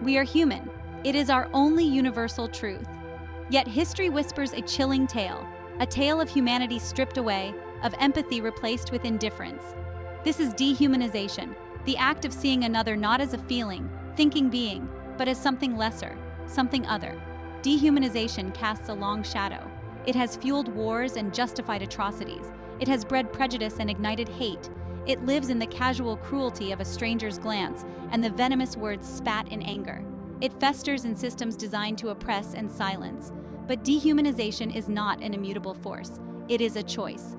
We are human. It is our only universal truth. Yet history whispers a chilling tale, a tale of humanity stripped away, of empathy replaced with indifference. This is dehumanization, the act of seeing another not as a feeling, thinking being, but as something lesser, something other. Dehumanization casts a long shadow. It has fueled wars and justified atrocities. It has bred prejudice and ignited hate. It lives in the casual cruelty of a stranger's glance and the venomous words spat in anger. It festers in systems designed to oppress and silence. But dehumanization is not an immutable force. It is a choice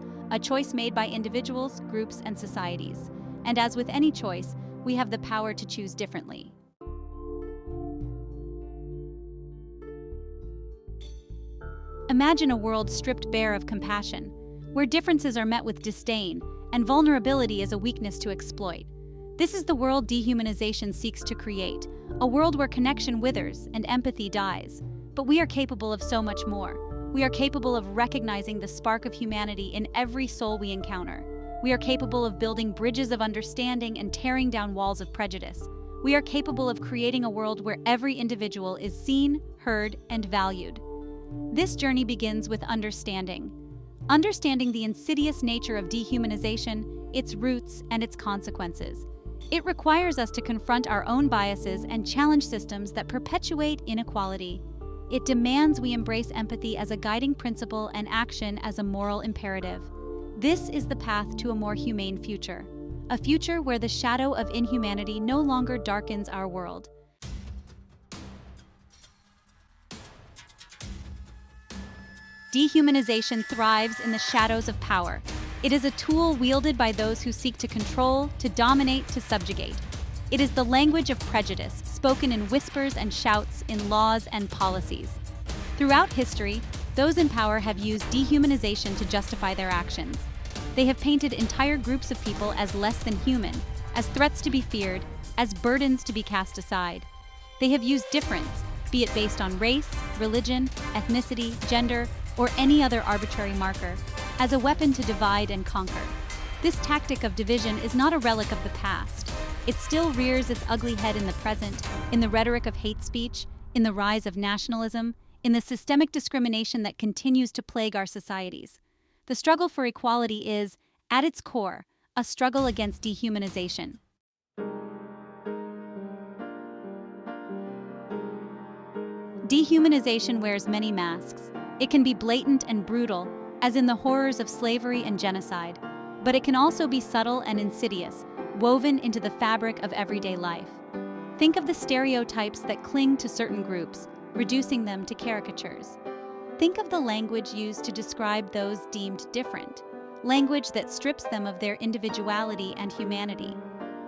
made by individuals, groups, and societies. And as with any choice, we have the power to choose differently. Imagine a world stripped bare of compassion, where differences are met with disdain and vulnerability is a weakness to exploit. This is the world dehumanization seeks to create, a world where connection withers and empathy dies. But we are capable of so much more. We are capable of recognizing the spark of humanity in every soul we encounter. We are capable of building bridges of understanding and tearing down walls of prejudice. We are capable of creating a world where every individual is seen, heard, and valued. This journey begins with understanding. Understanding the insidious nature of dehumanization, its roots, and its consequences. It requires us to confront our own biases and challenge systems that perpetuate inequality. It demands we embrace empathy as a guiding principle and action as a moral imperative. This is the path to a more humane future, a future where the shadow of inhumanity no longer darkens our world. Dehumanization thrives in the shadows of power. It is a tool wielded by those who seek to control, to dominate, to subjugate. It is the language of prejudice, spoken in whispers and shouts, in laws and policies. Throughout history, those in power have used dehumanization to justify their actions. They have painted entire groups of people as less than human, as threats to be feared, as burdens to be cast aside. They have used difference, be it based on race, religion, ethnicity, gender, or any other arbitrary marker, as a weapon to divide and conquer. This tactic of division is not a relic of the past. It still rears its ugly head in the present, in the rhetoric of hate speech, in the rise of nationalism, in the systemic discrimination that continues to plague our societies. The struggle for equality is, at its core, a struggle against dehumanization. Dehumanization wears many masks. It can be blatant and brutal, as in the horrors of slavery and genocide, but it can also be subtle and insidious, woven into the fabric of everyday life. Think of the stereotypes that cling to certain groups, reducing them to caricatures. Think of the language used to describe those deemed different, language that strips them of their individuality and humanity.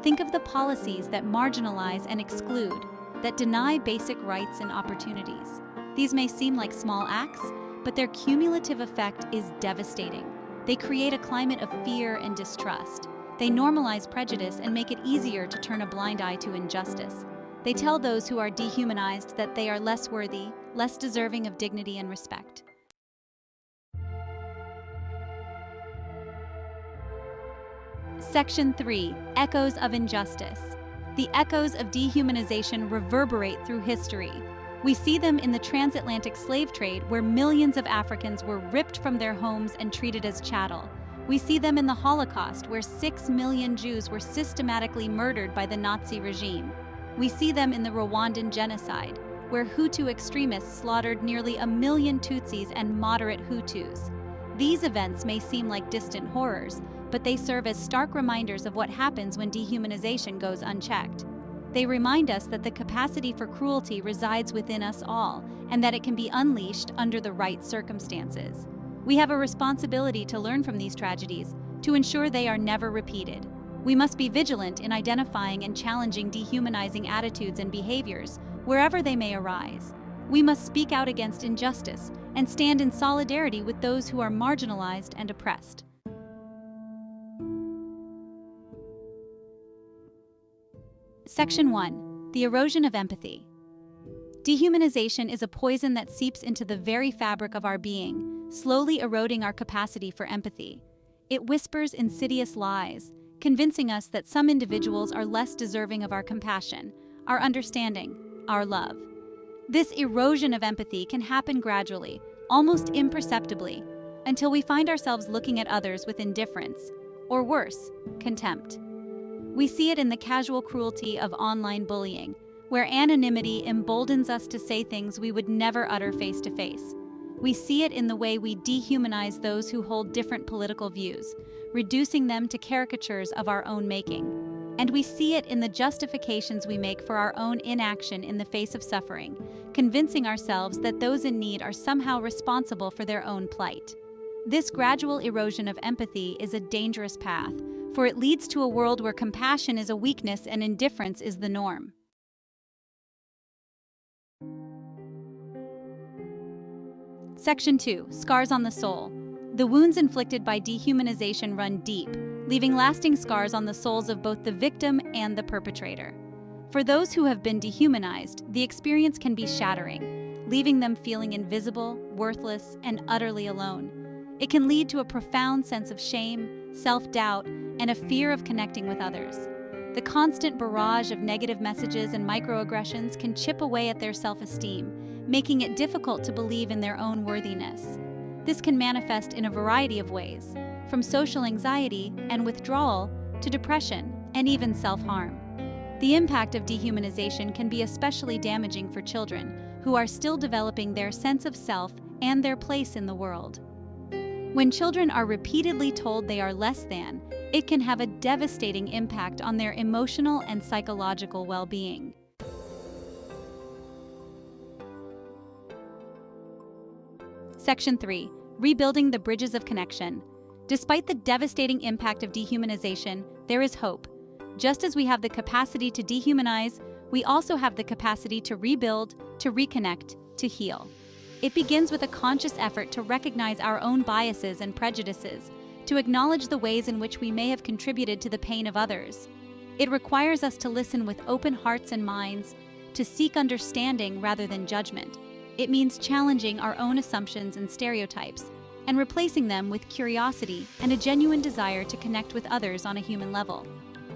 Think of the policies that marginalize and exclude, that deny basic rights and opportunities. These may seem like small acts, but their cumulative effect is devastating. They create a climate of fear and distrust. They normalize prejudice and make it easier to turn a blind eye to injustice. They tell those who are dehumanized that they are less worthy, less deserving of dignity and respect. Section 3. Echoes of Injustice. The echoes of dehumanization reverberate through history. We see them in the transatlantic slave trade, where millions of Africans were ripped from their homes and treated as chattel. We see them in the Holocaust, where 6 million Jews were systematically murdered by the Nazi regime. We see them in the Rwandan genocide, where Hutu extremists slaughtered nearly 1 million Tutsis and moderate Hutus. These events may seem like distant horrors, but they serve as stark reminders of what happens when dehumanization goes unchecked. They remind us that the capacity for cruelty resides within us all, and that it can be unleashed under the right circumstances. We have a responsibility to learn from these tragedies, to ensure they are never repeated. We must be vigilant in identifying and challenging dehumanizing attitudes and behaviors, wherever they may arise. We must speak out against injustice and stand in solidarity with those who are marginalized and oppressed. Section 1. The erosion of empathy. Dehumanization is a poison that seeps into the very fabric of our being, slowly eroding our capacity for empathy. It whispers insidious lies, convincing us that some individuals are less deserving of our compassion, our understanding, our love. This erosion of empathy can happen gradually, almost imperceptibly, until we find ourselves looking at others with indifference, or worse, contempt. We see it in the casual cruelty of online bullying, where anonymity emboldens us to say things we would never utter face to face. We see it in the way we dehumanize those who hold different political views, reducing them to caricatures of our own making. And we see it in the justifications we make for our own inaction in the face of suffering, convincing ourselves that those in need are somehow responsible for their own plight. This gradual erosion of empathy is a dangerous path, for it leads to a world where compassion is a weakness and indifference is the norm. Section 2. Scars on the soul. The wounds inflicted by dehumanization run deep, leaving lasting scars on the souls of both the victim and the perpetrator. For those who have been dehumanized, the experience can be shattering, leaving them feeling invisible, worthless, and utterly alone. It can lead to a profound sense of shame, self-doubt, and a fear of connecting with others. The constant barrage of negative messages and microaggressions can chip away at their self-esteem, making it difficult to believe in their own worthiness. This can manifest in a variety of ways, from social anxiety and withdrawal to depression and even self-harm. The impact of dehumanization can be especially damaging for children who are still developing their sense of self and their place in the world. When children are repeatedly told they are less than, it can have a devastating impact on their emotional and psychological well-being. Section 3. Rebuilding the bridges of connection. Despite the devastating impact of dehumanization, there is hope. Just as we have the capacity to dehumanize, we also have the capacity to rebuild, to reconnect, to heal. It begins with a conscious effort to recognize our own biases and prejudices, to acknowledge the ways in which we may have contributed to the pain of others. It requires us to listen with open hearts and minds, to seek understanding rather than judgment. It means challenging our own assumptions and stereotypes, and replacing them with curiosity and a genuine desire to connect with others on a human level.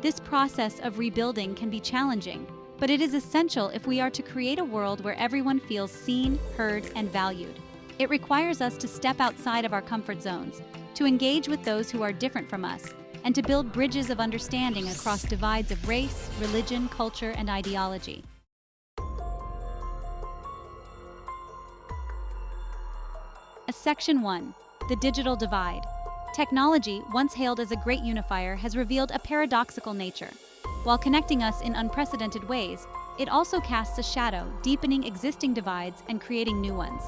This process of rebuilding can be challenging, but it is essential if we are to create a world where everyone feels seen, heard, and valued. It requires us to step outside of our comfort zones, to engage with those who are different from us, and to build bridges of understanding across divides of race, religion, culture, and ideology. Section 1. The digital divide. Technology, once hailed as a great unifier, has revealed a paradoxical nature. While connecting us in unprecedented ways, it also casts a shadow, deepening existing divides and creating new ones.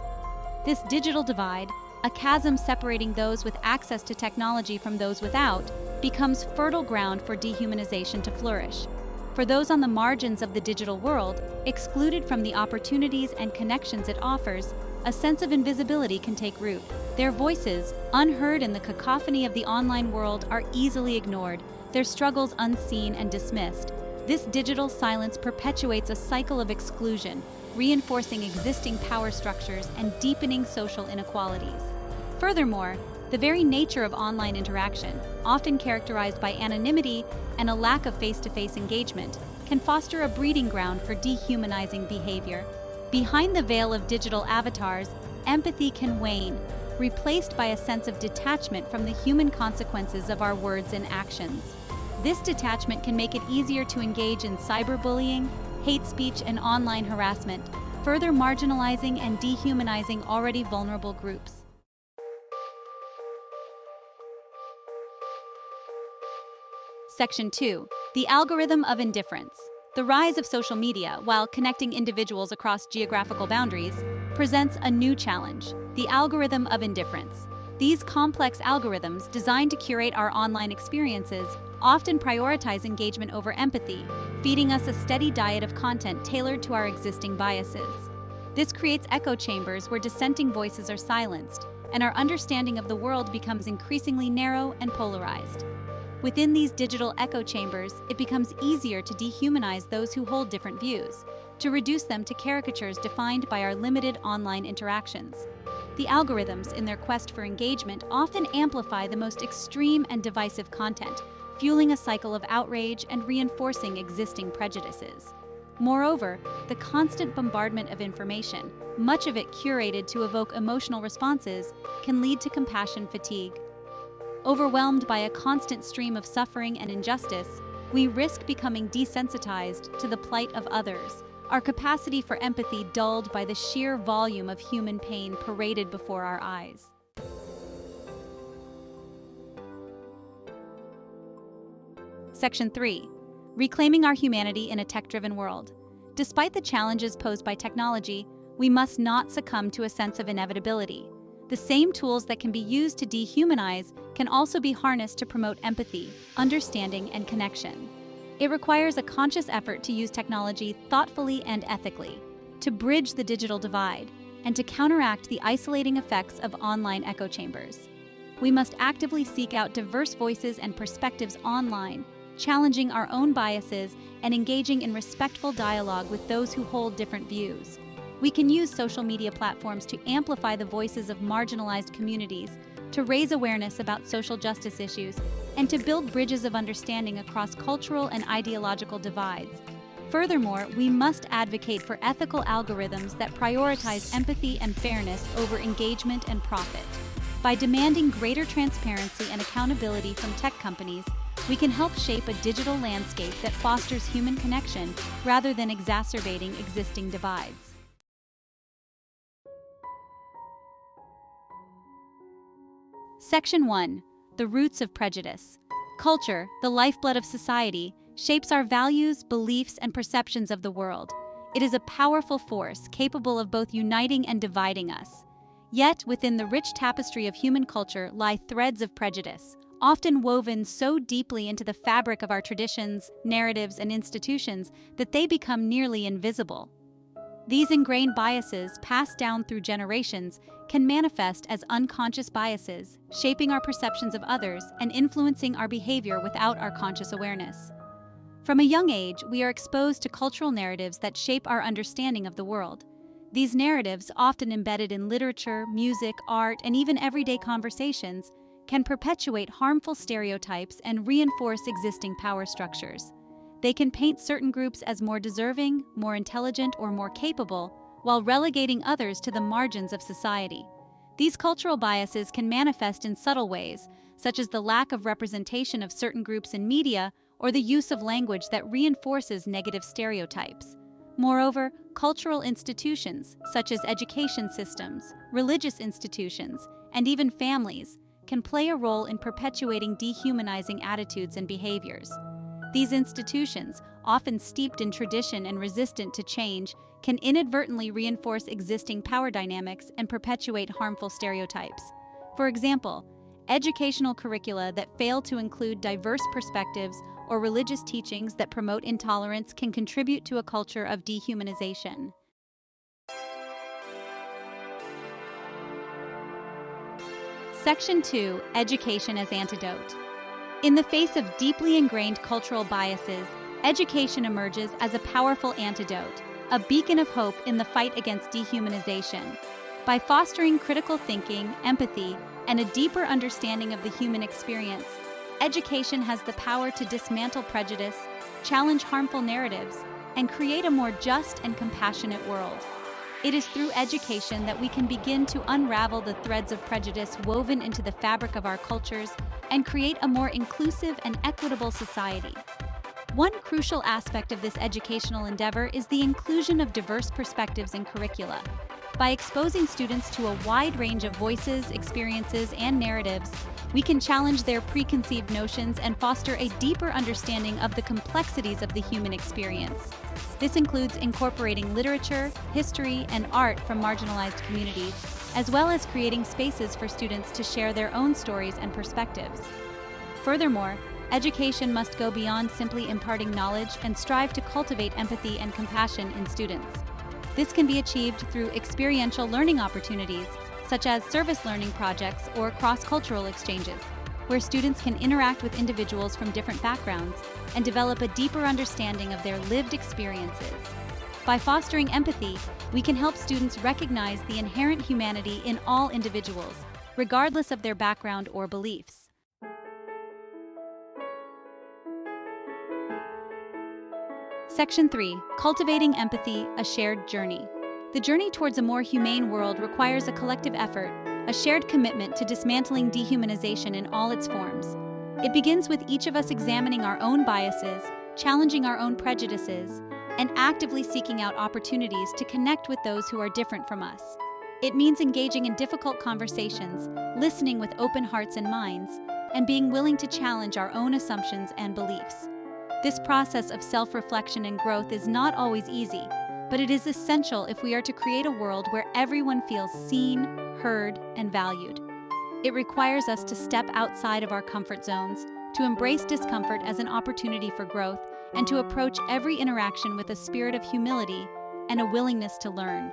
This digital divide, a chasm separating those with access to technology from those without, becomes fertile ground for dehumanization to flourish. For those on the margins of the digital world, excluded from the opportunities and connections it offers, a sense of invisibility can take root. Their voices, unheard in the cacophony of the online world, are easily ignored, their struggles unseen and dismissed. This digital silence perpetuates a cycle of exclusion, reinforcing existing power structures and deepening social inequalities. Furthermore, the very nature of online interaction, often characterized by anonymity and a lack of face-to-face engagement, can foster a breeding ground for dehumanizing behavior. Behind the veil of digital avatars, empathy can wane, replaced by a sense of detachment from the human consequences of our words and actions. This detachment can make it easier to engage in cyberbullying, hate speech, and online harassment, further marginalizing and dehumanizing already vulnerable groups. Section 2. The algorithm of indifference. The rise of social media, while connecting individuals across geographical boundaries, presents a new challenge: the algorithm of indifference. These complex algorithms, designed to curate our online experiences, often prioritize engagement over empathy, feeding us a steady diet of content tailored to our existing biases. This creates echo chambers where dissenting voices are silenced, and our understanding of the world becomes increasingly narrow and polarized. Within these digital echo chambers, it becomes easier to dehumanize those who hold different views, to reduce them to caricatures defined by our limited online interactions. The algorithms, in their quest for engagement, often amplify the most extreme and divisive content, fueling a cycle of outrage and reinforcing existing prejudices. Moreover, the constant bombardment of information, much of it curated to evoke emotional responses, can lead to compassion fatigue. Overwhelmed by a constant stream of suffering and injustice, we risk becoming desensitized to the plight of others, our capacity for empathy dulled by the sheer volume of human pain paraded before our eyes. Section 3. Reclaiming our humanity in a tech-driven world. Despite the challenges posed by technology, we must not succumb to a sense of inevitability. The same tools that can be used to dehumanize can also be harnessed to promote empathy, understanding, and connection. It requires a conscious effort to use technology thoughtfully and ethically, to bridge the digital divide, and to counteract the isolating effects of online echo chambers. We must actively seek out diverse voices and perspectives online, challenging our own biases and engaging in respectful dialogue with those who hold different views. We can use social media platforms to amplify the voices of marginalized communities, to raise awareness about social justice issues, and to build bridges of understanding across cultural and ideological divides. Furthermore, we must advocate for ethical algorithms that prioritize empathy and fairness over engagement and profit. By demanding greater transparency and accountability from tech companies, we can help shape a digital landscape that fosters human connection rather than exacerbating existing divides. Section 1. The roots of prejudice. Culture, the lifeblood of society, shapes our values, beliefs, and perceptions of the world. It is a powerful force capable of both uniting and dividing us. Yet, within the rich tapestry of human culture lie threads of prejudice, often woven so deeply into the fabric of our traditions, narratives, and institutions that they become nearly invisible. These ingrained biases, passed down through generations, can manifest as unconscious biases, shaping our perceptions of others and influencing our behavior without our conscious awareness. From a young age, we are exposed to cultural narratives that shape our understanding of the world. These narratives, often embedded in literature, music, art, and even everyday conversations, can perpetuate harmful stereotypes and reinforce existing power structures. They can paint certain groups as more deserving, more intelligent, or more capable, while relegating others to the margins of society. These cultural biases can manifest in subtle ways, such as the lack of representation of certain groups in media or the use of language that reinforces negative stereotypes. Moreover, cultural institutions, such as education systems, religious institutions, and even families, can play a role in perpetuating dehumanizing attitudes and behaviors. These institutions, often steeped in tradition and resistant to change, can inadvertently reinforce existing power dynamics and perpetuate harmful stereotypes. For example, educational curricula that fail to include diverse perspectives or religious teachings that promote intolerance can contribute to a culture of dehumanization. Section 2. Education as Antidote. In the face of deeply ingrained cultural biases, education emerges as a powerful antidote, a beacon of hope in the fight against dehumanization. By fostering critical thinking, empathy, and a deeper understanding of the human experience, education has the power to dismantle prejudice, challenge harmful narratives, and create a more just and compassionate world. It is through education that we can begin to unravel the threads of prejudice woven into the fabric of our cultures and create a more inclusive and equitable society. One crucial aspect of this educational endeavor is the inclusion of diverse perspectives in curricula. By exposing students to a wide range of voices, experiences, and narratives, we can challenge their preconceived notions and foster a deeper understanding of the complexities of the human experience. This includes incorporating literature, history, and art from marginalized communities, as well as creating spaces for students to share their own stories and perspectives. Furthermore, education must go beyond simply imparting knowledge and strive to cultivate empathy and compassion in students. This can be achieved through experiential learning opportunities, such as service learning projects or cross-cultural exchanges, where students can interact with individuals from different backgrounds and develop a deeper understanding of their lived experiences. By fostering empathy, we can help students recognize the inherent humanity in all individuals, regardless of their background or beliefs. Section 3. Cultivating empathy, a shared journey. The journey towards a more humane world requires a collective effort, a shared commitment to dismantling dehumanization in all its forms. It begins with each of us examining our own biases, challenging our own prejudices, and actively seeking out opportunities to connect with those who are different from us. It means engaging in difficult conversations, listening with open hearts and minds, and being willing to challenge our own assumptions and beliefs. This process of self-reflection and growth is not always easy, but it is essential if we are to create a world where everyone feels seen, heard, and valued. It requires us to step outside of our comfort zones, to embrace discomfort as an opportunity for growth, and to approach every interaction with a spirit of humility and a willingness to learn.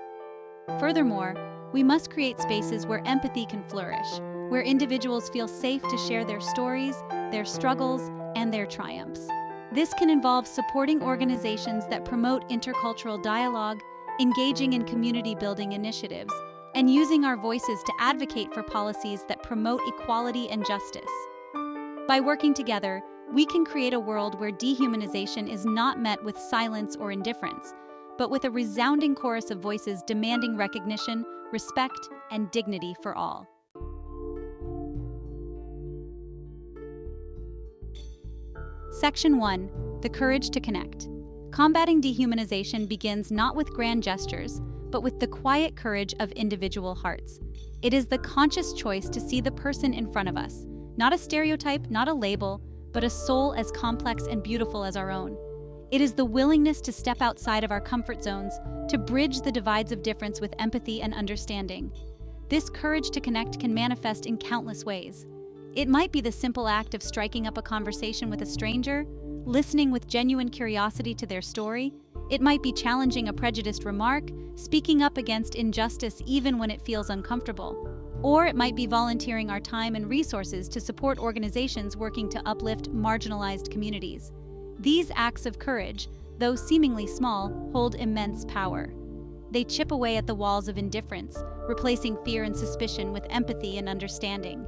Furthermore, we must create spaces where empathy can flourish, where individuals feel safe to share their stories, their struggles, and their triumphs. This can involve supporting organizations that promote intercultural dialogue, engaging in community-building initiatives, and using our voices to advocate for policies that promote equality and justice. By working together, we can create a world where dehumanization is not met with silence or indifference, but with a resounding chorus of voices demanding recognition, respect, and dignity for all. Section 1. The courage to connect. Combating dehumanization begins not with grand gestures, but with the quiet courage of individual hearts. It is the conscious choice to see the person in front of us, not a stereotype, not a label, but a soul as complex and beautiful as our own. It is the willingness to step outside of our comfort zones, to bridge the divides of difference with empathy and understanding. This courage to connect can manifest in countless ways. It might be the simple act of striking up a conversation with a stranger, listening with genuine curiosity to their story. It might be challenging a prejudiced remark, speaking up against injustice even when it feels uncomfortable. Or it might be volunteering our time and resources to support organizations working to uplift marginalized communities. These acts of courage, though seemingly small, hold immense power. They chip away at the walls of indifference, replacing fear and suspicion with empathy and understanding.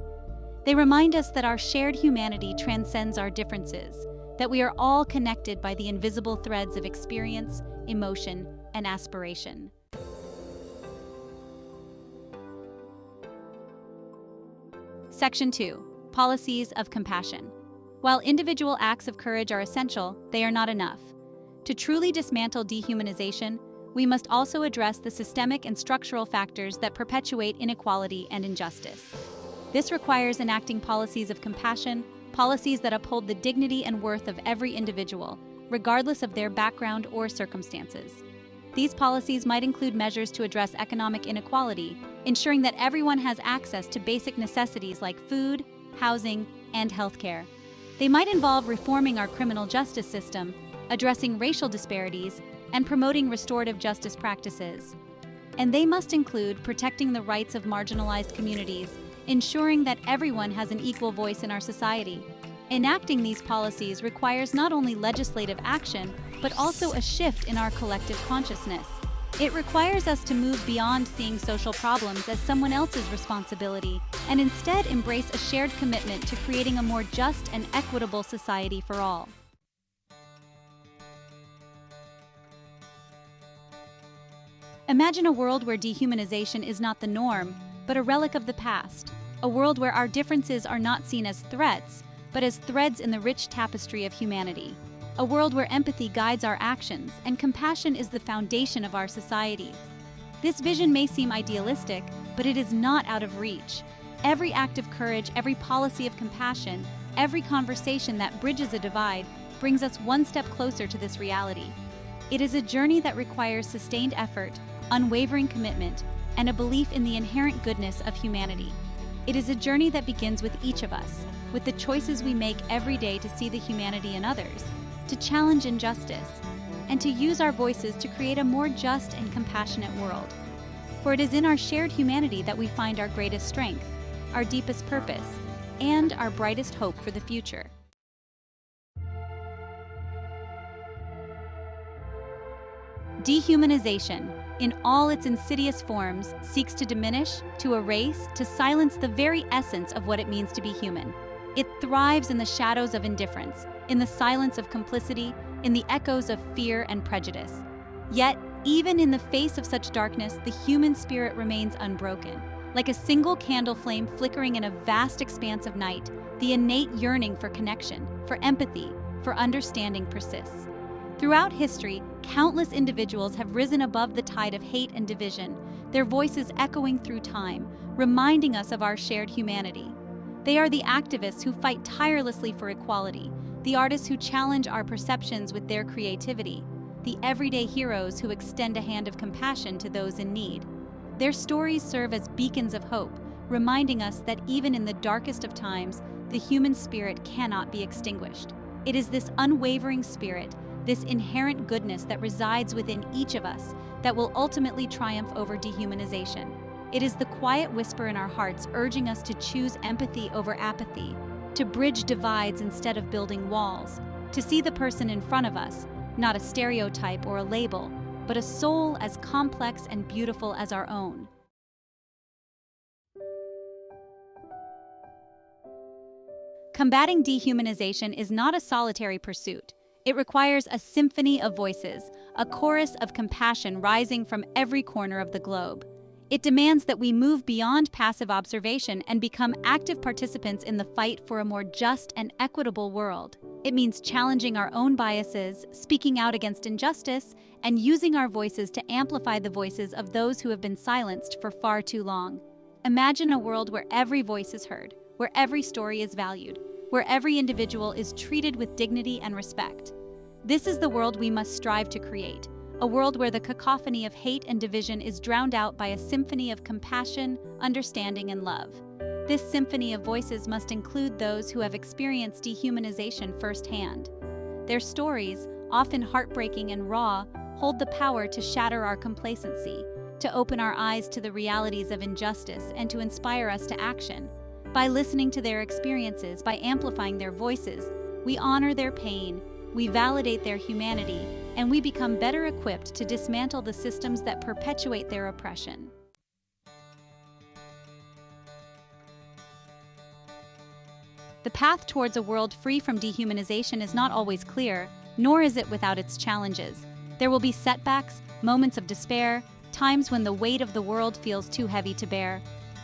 They remind us that our shared humanity transcends our differences, that we are all connected by the invisible threads of experience, emotion, and aspiration. Section 2. Policies of compassion. While individual acts of courage are essential, they are not enough. To truly dismantle dehumanization, we must also address the systemic and structural factors that perpetuate inequality and injustice. This requires enacting policies of compassion, policies that uphold the dignity and worth of every individual, regardless of their background or circumstances. These policies might include measures to address economic inequality, ensuring that everyone has access to basic necessities like food, housing, and healthcare. They might involve reforming our criminal justice system, addressing racial disparities, and promoting restorative justice practices. And they must include protecting the rights of marginalized communities, ensuring that everyone has an equal voice in our society. Enacting these policies requires not only legislative action, but also a shift in our collective consciousness. It requires us to move beyond seeing social problems as someone else's responsibility, and instead embrace a shared commitment to creating a more just and equitable society for all. Imagine a world where dehumanization is not the norm, but a relic of the past. A world where our differences are not seen as threats, but as threads in the rich tapestry of humanity. A world where empathy guides our actions and compassion is the foundation of our societies. This vision may seem idealistic, but it is not out of reach. Every act of courage, every policy of compassion, every conversation that bridges a divide brings us one step closer to this reality. It is a journey that requires sustained effort, unwavering commitment, and a belief in the inherent goodness of humanity. It is a journey that begins with each of us, with the choices we make every day to see the humanity in others, to challenge injustice, and to use our voices to create a more just and compassionate world. For it is in our shared humanity that we find our greatest strength, our deepest purpose, and our brightest hope for the future. Dehumanization, in all its insidious forms, seeks to diminish, to erase, to silence the very essence of what it means to be human. It thrives in the shadows of indifference, in the silence of complicity, in the echoes of fear and prejudice. Yet, even in the face of such darkness, the human spirit remains unbroken. Like a single candle flame flickering in a vast expanse of night, the innate yearning for connection, for empathy, for understanding persists. Throughout history, countless individuals have risen above the tide of hate and division, their voices echoing through time, reminding us of our shared humanity. They are the activists who fight tirelessly for equality, the artists who challenge our perceptions with their creativity, the everyday heroes who extend a hand of compassion to those in need. Their stories serve as beacons of hope, reminding us that even in the darkest of times, the human spirit cannot be extinguished. It is this unwavering spirit, this inherent goodness that resides within each of us, that will ultimately triumph over dehumanization. It is the quiet whisper in our hearts urging us to choose empathy over apathy, to bridge divides instead of building walls, to see the person in front of us, not a stereotype or a label, but a soul as complex and beautiful as our own. Combating dehumanization is not a solitary pursuit. It requires a symphony of voices, a chorus of compassion rising from every corner of the globe. It demands that we move beyond passive observation and become active participants in the fight for a more just and equitable world. It means challenging our own biases, speaking out against injustice, and using our voices to amplify the voices of those who have been silenced for far too long. Imagine a world where every voice is heard, where every story is valued, where every individual is treated with dignity and respect. This is the world we must strive to create, a world where the cacophony of hate and division is drowned out by a symphony of compassion, understanding, and love. This symphony of voices must include those who have experienced dehumanization firsthand. Their stories, often heartbreaking and raw, hold the power to shatter our complacency, to open our eyes to the realities of injustice, and to inspire us to action. By listening to their experiences, by amplifying their voices, we honor their pain, we validate their humanity, and we become better equipped to dismantle the systems that perpetuate their oppression. The path towards a world free from dehumanization is not always clear, nor is it without its challenges. There will be setbacks, moments of despair, times when the weight of the world feels too heavy to bear.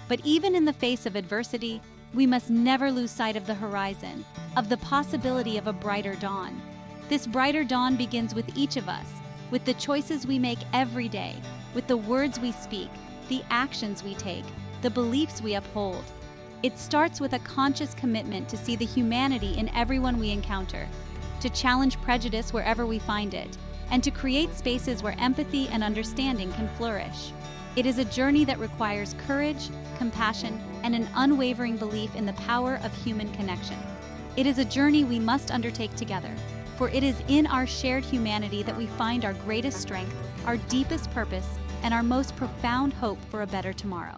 But even in the face of adversity, we must never lose sight of the horizon, of the possibility of a brighter dawn. This brighter dawn begins with each of us, with the choices we make every day, with the words we speak, the actions we take, the beliefs we uphold. It starts with a conscious commitment to see the humanity in everyone we encounter, to challenge prejudice wherever we find it, and to create spaces where empathy and understanding can flourish. It is a journey that requires courage, compassion, and an unwavering belief in the power of human connection. It is a journey we must undertake together, for it is in our shared humanity that we find our greatest strength, our deepest purpose, and our most profound hope for a better tomorrow.